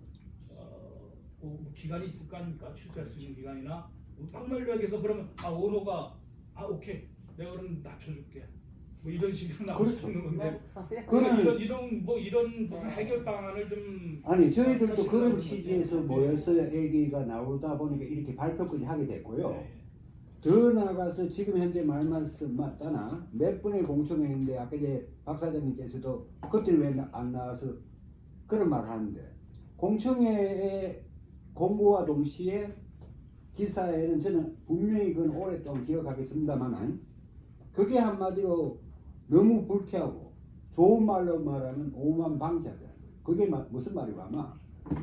S7: 뭐 기간이 있을 거 아닙니까? 취소할 수 있는 기간이나 빵널력에서 그러면 오너가 오케이 내가 그럼 낮춰줄게. 뭐 이런 식으로 나올
S4: 그렇죠.
S7: 수 있는 건데
S4: 그러면
S7: 이런 무슨 해결 방안을 좀
S4: 아니 저희들도
S7: 사실
S4: 그런
S7: 그런
S4: 취지에서
S7: 거죠.
S4: 모여서 얘기가 나오다 보니까 이렇게 발표까지 하게 됐고요.
S7: 네.
S4: 더 나아가서 지금 현재 말 말씀 맞다나 몇 분의 공청회인데 아까 이제 박 사장님께서도 그때는 왜 안 나와서 그런 말을 하는데 공청회의 공고와 동시에 기사에는 저는 분명히 그건 오랫동안 기억하겠습니다만 그게 한마디로 너무 불쾌하고 좋은 말로 말하면 오만방자다. 그게 무슨 말이고 아마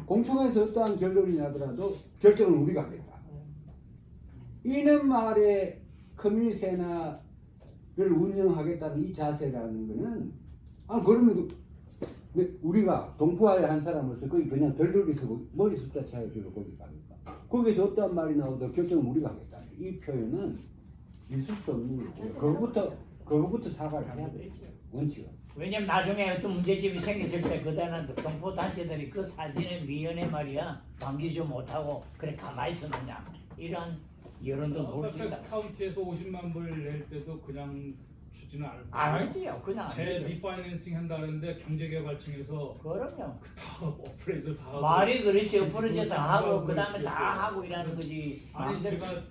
S4: 공청회에서 어떠한 결론이 나더라도 결정은 우리가 하겠다. 이는 말에 커뮤니티 센터를 운영하겠다는 이 자세라는 거는 그러면 우리가 동포화의 한 사람으로서 거기 그냥 덜덜이서 머리 숫자 차이로 거기 가니까 거기서 어떠한 말이 나오도 결정은 우리가 하겠다. 이 표현은 있을 수 없는 거예요. 그거부터 사과를 해야 돼요. 원칙은.
S3: 왜냐면 나중에 어떤 문제점이 생겼을 때 그때는 동포 단체들이 그 사진의 미연에 말이야 남기지 못하고 그래 가만히 있었느냐 이런 여론도 놓을 수 있다.
S7: 팩스 카운티에서 50만 불 낼 때도 그냥 주지는 않을
S3: 안
S7: 거예요.
S3: 하지요. 그냥 안
S7: 재
S3: 되죠.
S7: 리파이낸싱 한다는데 경제개발청에서
S3: 그럼요.
S7: 다 어프레이즈 다 하고
S3: 말이 그렇지. 어프로지 다 하고
S7: 그거
S3: 그 다음에 다
S7: 그랬어요.
S3: 하고 이라는 거지.
S7: 아니
S3: 마음대로.
S7: 제가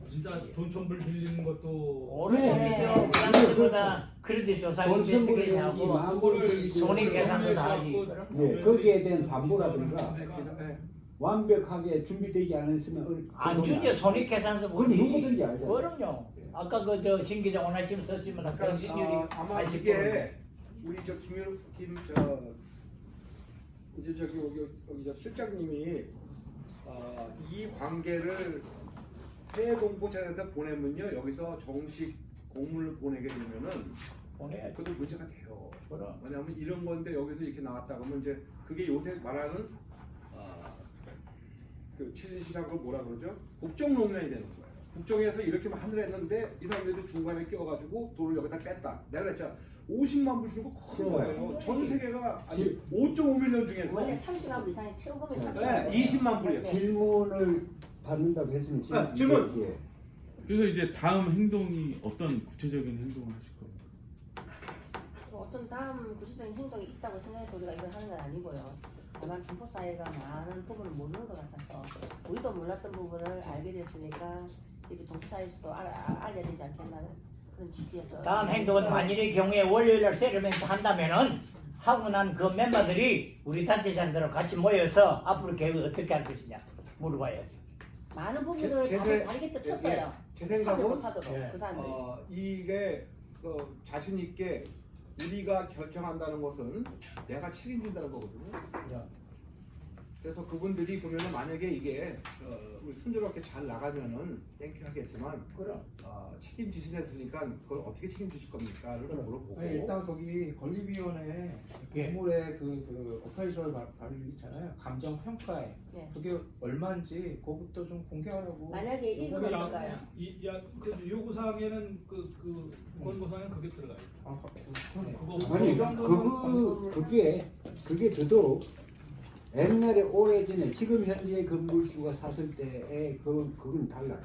S7: 진짜 돈 1,000불 빌리는 것도
S3: 오래전이죠. 그 당시보다 크레딧 조사
S4: 돈
S3: 인베스티게이션
S4: 천불인지
S3: 하고
S4: 만불인지
S3: 손익 계산도 다 하지.
S4: 네, 거기에 대한 담보라든가
S2: 네.
S4: 완벽하게 준비되지 않았으면
S3: 안 주죠. 손익 계산서
S4: 그건
S3: 보지.
S4: 누구든지 알잖아요.
S3: 그럼요. 아까 그 저 신기자 오나침 썼지만
S2: 그러니까,
S3: 경신률이
S2: 아마
S3: 40%.
S2: 이게 우리 저 이제 저기 여기 저 실장님이 이 관계를 해외 공보처에서 보내면요 여기서 정식 공문을 보내게 되면은
S3: 보내야지.
S2: 그것도 문제가 돼요.
S3: 그럼.
S2: 왜냐하면 이런 건데 여기서 이렇게 나왔다 그러면 이제 그게 요새 말하는 그 최진실하고 뭐라 그러죠? 국정 논란이 되는 거예요. 국정에서 이렇게 하늘 했는데 이 사람들이 중간에 껴가지고 돈을 여기다 뺐다. 내가 그랬잖아. 50만 불 주고 큰 거예요. 전 세계가 아니 5.5밀리언 중에서
S6: 원래 30만 불 이상의 최고금이 30만
S2: 네, 20만 불이에요.
S4: 질문을 받는다고 했으면 지금
S2: 질문!
S4: 이게
S8: 그래서 이제 다음 행동이 어떤 구체적인 행동을 하실 겁니까?
S6: 어떤 다음 구체적인 행동이 있다고 생각해서 우리가 이걸 하는 건 아니고요. 다만 동포 사회가 많은 부분을 모르는 것 같아서 우리도 몰랐던 부분을 알게 됐으니까 이렇게 동포 사회에서도 알려야 되지 않겠나는 그런 취지에서.
S3: 다음 행동은 만일의 경우에 월요일날 세르멘트 한다면은 하고 난 그 멤버들이 우리 단체장들하고 같이 모여서 앞으로 계획을 어떻게 할 것이냐 물어봐야죠.
S6: 많은 부분을 다르게 뜯쳤어요.
S2: 제
S6: 참여
S2: 생각은
S6: 못하도록 그 사람들이.
S2: 이게 자신 있게 우리가 결정한다는 것은 내가 책임진다는 거거든요. 그래서 그분들이 보면은 만약에 이게 우리 순조롭게 잘 나가면은 땡큐 하겠지만
S3: 그럼.
S2: 책임지시냈으니까 그걸 어떻게 책임지실 겁니까?를 물어보고
S9: 아니, 일단 거기 건립위원회
S3: 예.
S9: 건물의 그 오퍼레이션을 발휘 있잖아요. 감정 평가에
S6: 네.
S9: 그게 얼마인지 그것부터 좀 공개하라고.
S6: 만약에 이거
S7: 그
S6: 어떨까요?
S7: 그 요구 사항에는 그 권고사항에 그게 들어가 있다.
S9: 아,
S7: 그거
S4: 아니
S9: 그 정도는
S4: 그게 더더욱 옛날에 오래전에 지금 현재 건물주가 샀을 때의 그건 달라요.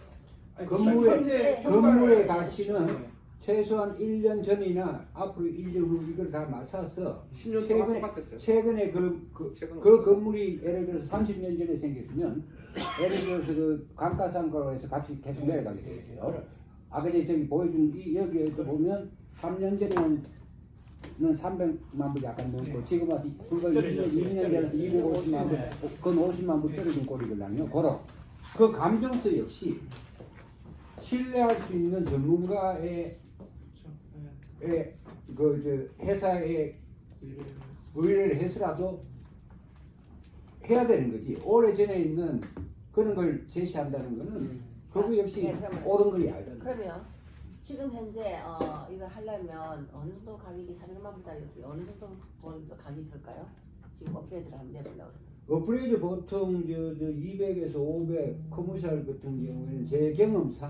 S9: 아니,
S4: 건물의
S9: 평가를-
S4: 가치는
S9: 네.
S4: 최소한 1년 전이나 앞으로 1년 후 이걸 다 맞춰서
S2: 10년 동안 똑같았어요.
S4: 최근에 그 건물이 예를 들어서 30년 전에 생겼으면 예를 들어서 그 감가상가로 해서 같이 계속 내려가게 돼 있어요. 아까 저기 보여준 이 여기에도 보면 3년 전에는 300만 불 약간 넘고 지금 와서 불과 2년 전에서 250만 불, 그건 50만 불 떨어진 꼴이거든요. 그 감정서 역시 신뢰할 수 있는 전문가의 회사에 의뢰를 해서라도 해야 되는 거지. 오래전에 있는 그런 걸 제시한다는 거는 그거 역시
S6: 네, 그러면-
S4: 옳은 걸 알잖아요.
S6: 그러면 지금 현재 이거 하려면 어느 정도 가격이 300만 불짜리 어느 정도 돈 가격이 들까요? 지금 어프레이즈를 한번 내보려고
S4: 어프레이즈 보통 200에서 500 커머셜 같은 경우에는 제 경험상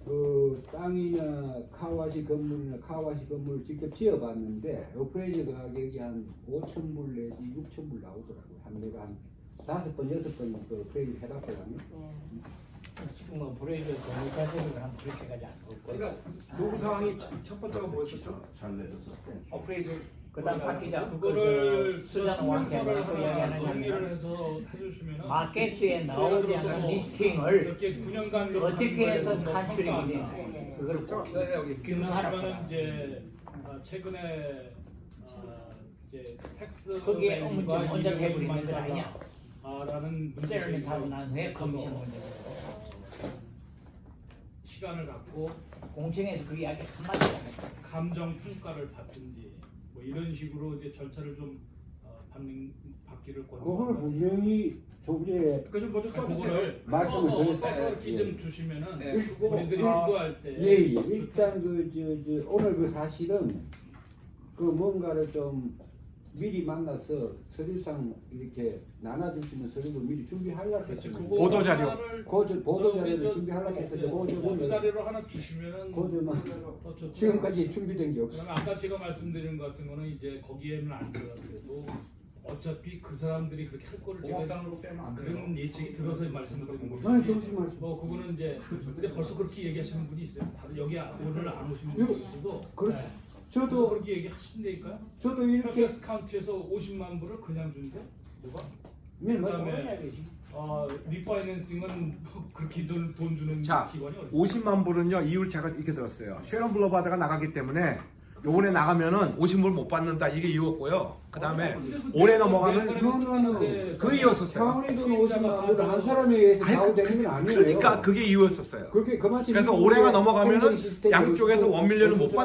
S4: 그 땅이나 카와시 건물을 직접 지어봤는데 어프레이즈 가격이 한 5,000불 내지 6,000불 나오더라고요. 한 내가 한 5번, 6번 그 어프레이즈 해봤거든요.
S6: 네.
S3: 지금 뭐 브레이드 정부 자세를 하면 그렇게 가지 않고
S2: 그러니까 요구 사항이 첫 번째가 뭐였었죠?
S5: 잘 내줬을 때.
S2: 어프레이즈.
S3: 그다음 박 기자
S7: 그거를
S3: 수장 왕께 뭐라고
S7: 정리를
S3: 이야기하느냐면
S7: 해서 해주시면
S3: 마케트에 나오지 않는 리스팅을
S7: 이렇게 9년간
S3: 어떻게 해서 간추리게 되냐 그걸 꼭
S2: 여기.
S3: 규명하라고.
S7: 그러면 이제 최근에 이제 텍스
S3: 거기에 문제 혼자 대부분 있는 거 아니냐?
S7: 라는
S3: 세련하고 난 후에 커미션 문제가
S7: 시간을 갖고
S3: 공청에서 그 이야기 한마디 안 했다.
S7: 감정 평가를 받든지 뭐 이런 식으로 이제 절차를 좀 받기를
S4: 그거는 분명히 조기에
S2: 그좀 먼저 써주세요.
S7: 그거를
S4: 말씀을
S7: 써서
S4: 드렸어요.
S7: 이렇게
S4: 예.
S7: 좀 주시면은
S2: 네.
S7: 우리들이
S4: 아,
S7: 인도할 때
S4: 예, 일단 오늘 그 사실은 그 뭔가를 좀 미리 만나서 서류상 이렇게 나눠주시는 서류를 미리 준비하려고 했습니다.
S2: 보도 자료.
S4: 보도 자료를 준비하려고 했는데
S7: 보도 자료로 하나 주시면은
S4: 그거만
S7: 더 좋죠.
S4: 지금까지 준비된 게 없어요.
S7: 그러면 아까 제가 말씀드린 것 같은 거는 이제 거기에는 안 들어가도 어차피 그 사람들이 그렇게 할 거를 제가
S2: 공업단으로 빼면 안 돼요.
S7: 그런 예측이 들어서 말씀을 드린 거죠.
S4: 아니 정신 말씀.
S7: 뭐 그거는 이제 근데 벌써 그렇게 얘기하시는 분이 있어요. 다들 여기 오늘 안 오신 분이 있어도
S4: 그렇죠.
S7: 벌써
S4: 저도
S7: 그렇게 얘기하신다니까요.
S4: 이렇게
S7: 펄펙스 카운티에서 50만 불을 그냥 준대. 뭐가?
S4: 네,
S7: 그다음에 리파이낸싱은 그렇게 돈 주는
S2: 자,
S7: 기관이 어디 있어요?
S2: 50만 불은요 이유를 제가 이렇게 들었어요. 쉐런 블러바드가 나가기 때문에 요번에 나가면은 50불 못 받는다 이게 이유였고요. 그 다음에 올해 넘어가면
S4: 이거는
S2: 그 이유였었어요.
S4: 상원이 돈 50만 원을 한 사람에 의해서 좌우되는 건 아니에요.
S2: 그러니까 그게 이유였었어요.
S4: 그게 그만큼
S2: 그래서
S4: 미국의
S2: 올해가 넘어가면은
S4: 행정 시스템이
S2: 양쪽에서
S4: 없어서
S2: 원밀리언을 못